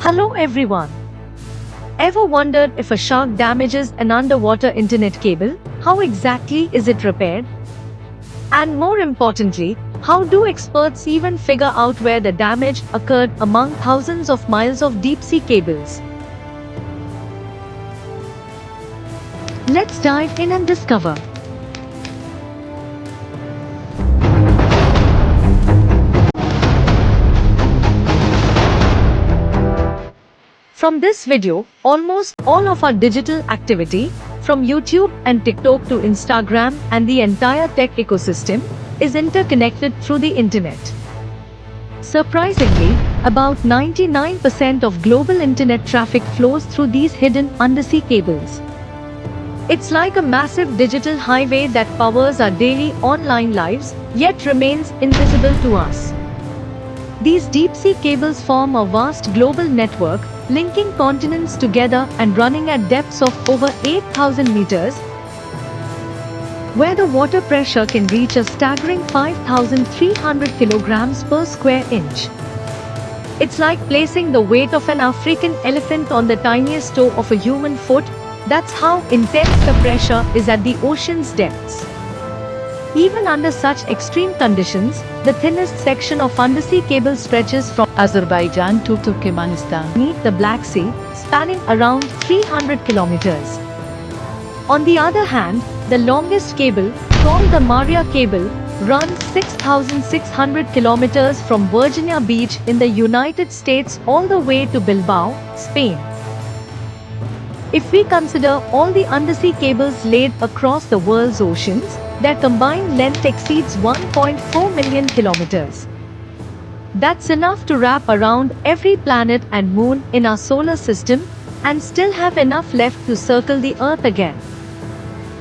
Hello everyone. Ever wondered if a shark damages an underwater internet cable? How exactly is it repaired? And more importantly, how do experts even figure out where the damage occurred among thousands of miles of deep-sea cables? Let's dive in and discover. From this video, almost all of our digital activity, from YouTube and TikTok to Instagram and the entire tech ecosystem, is interconnected through the internet. Surprisingly, about 99% of global internet traffic flows through these hidden undersea cables. It's like a massive digital highway that powers our daily online lives, yet remains invisible to us. These deep-sea cables form a vast global network, linking continents together and running at depths of over 8,000 meters, where the water pressure can reach a staggering 5,300 kilograms per square inch. It's like placing the weight of an African elephant on the tiniest toe of a human foot. That's how intense the pressure is at the ocean's depths. Even under such extreme conditions, the thinnest section of undersea cable stretches from Azerbaijan to Turkmenistan beneath the Black Sea, spanning around 300 kilometers. On the other hand, the longest cable, called the Maria Cable, runs 6,600 kilometers from Virginia Beach in the United States all the way to Bilbao, Spain. If we consider all the undersea cables laid across the world's oceans, their combined length exceeds 1.4 million kilometers. That's enough to wrap around every planet and moon in our solar system, and still have enough left to circle the Earth again.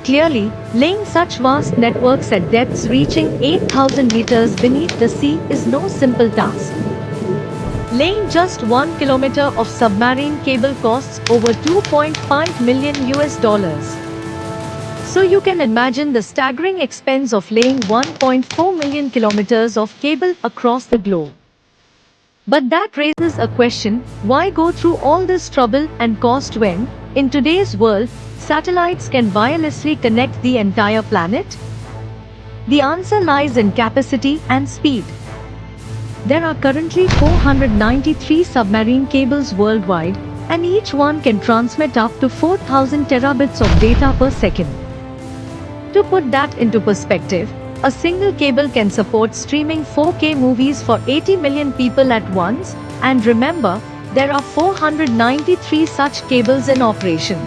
Clearly, laying such vast networks at depths reaching 8,000 meters beneath the sea is no simple task. Laying just 1 kilometer of submarine cable costs over $2.5 million. So you can imagine the staggering expense of laying 1.4 million kilometers of cable across the globe. But that raises a question: why go through all this trouble and cost when, in today's world, satellites can wirelessly connect the entire planet? The answer lies in capacity and speed. There are currently 493 submarine cables worldwide, and each one can transmit up to 4,000 terabits of data per second. To put that into perspective, a single cable can support streaming 4K movies for 80 million people at once, and remember, there are 493 such cables in operation.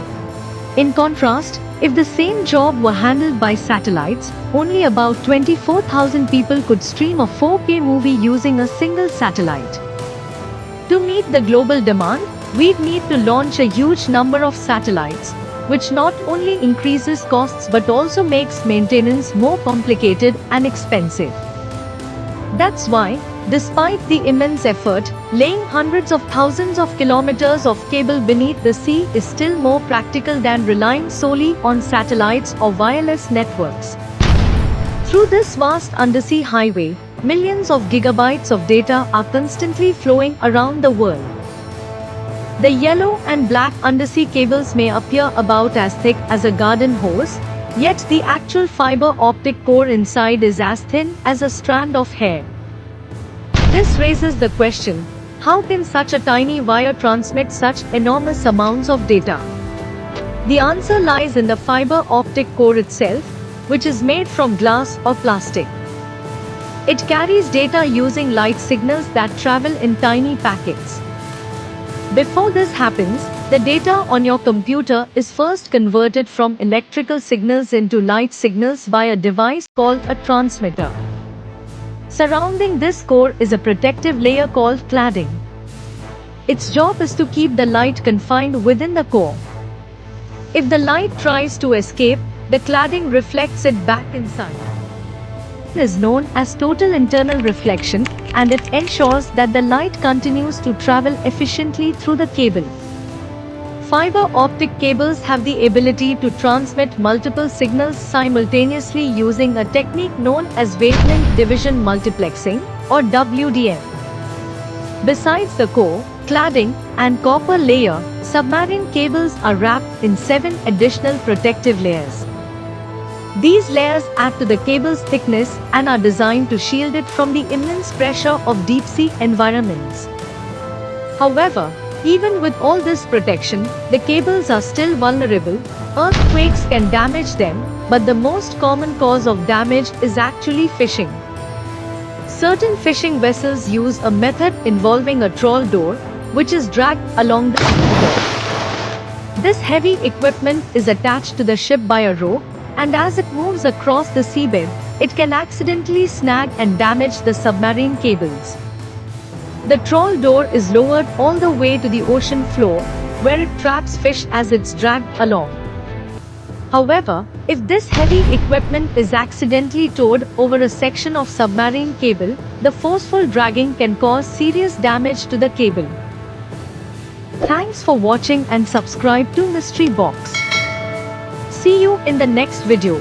In contrast, if the same job were handled by satellites, only about 24,000 people could stream a 4K movie using a single satellite. To meet the global demand, we'd need to launch a huge number of satellites, which not only increases costs but also makes maintenance more complicated and expensive. That's why, despite the immense effort, laying hundreds of thousands of kilometers of cable beneath the sea is still more practical than relying solely on satellites or wireless networks. Through this vast undersea highway, millions of gigabytes of data are constantly flowing around the world. The yellow and black undersea cables may appear about as thick as a garden hose, yet the actual fiber optic core inside is as thin as a strand of hair. This raises the question: how can such a tiny wire transmit such enormous amounts of data? The answer lies in the fiber optic core itself, which is made from glass or plastic. It carries data using light signals that travel in tiny packets. Before this happens, the data on your computer is first converted from electrical signals into light signals by a device called a transmitter. Surrounding this core is a protective layer called cladding. Its job is to keep the light confined within the core. If the light tries to escape, the cladding reflects it back inside. It is known as total internal reflection, and it ensures that the light continues to travel efficiently through the cable. Fiber optic cables have the ability to transmit multiple signals simultaneously using a technique known as wavelength division multiplexing, or WDM. Besides the core, cladding, and copper layer, submarine cables are wrapped in 7 additional protective layers. These layers add to the cable's thickness and are designed to shield it from the immense pressure of deep-sea environments. However, even with all this protection, the cables are still vulnerable. Earthquakes can damage them, but the most common cause of damage is actually fishing. Certain fishing vessels use a method involving a trawl door, which is dragged along the seabed. This heavy equipment is attached to the ship by a rope, and as it moves across the seabed, it can accidentally snag and damage the submarine cables. The trawl door is lowered all the way to the ocean floor, where it traps fish as it's dragged along. However, if this heavy equipment is accidentally towed over a section of submarine cable, the forceful dragging can cause serious damage to the cable. Thanks for watching and subscribe to Mystery Box. See you in the next video.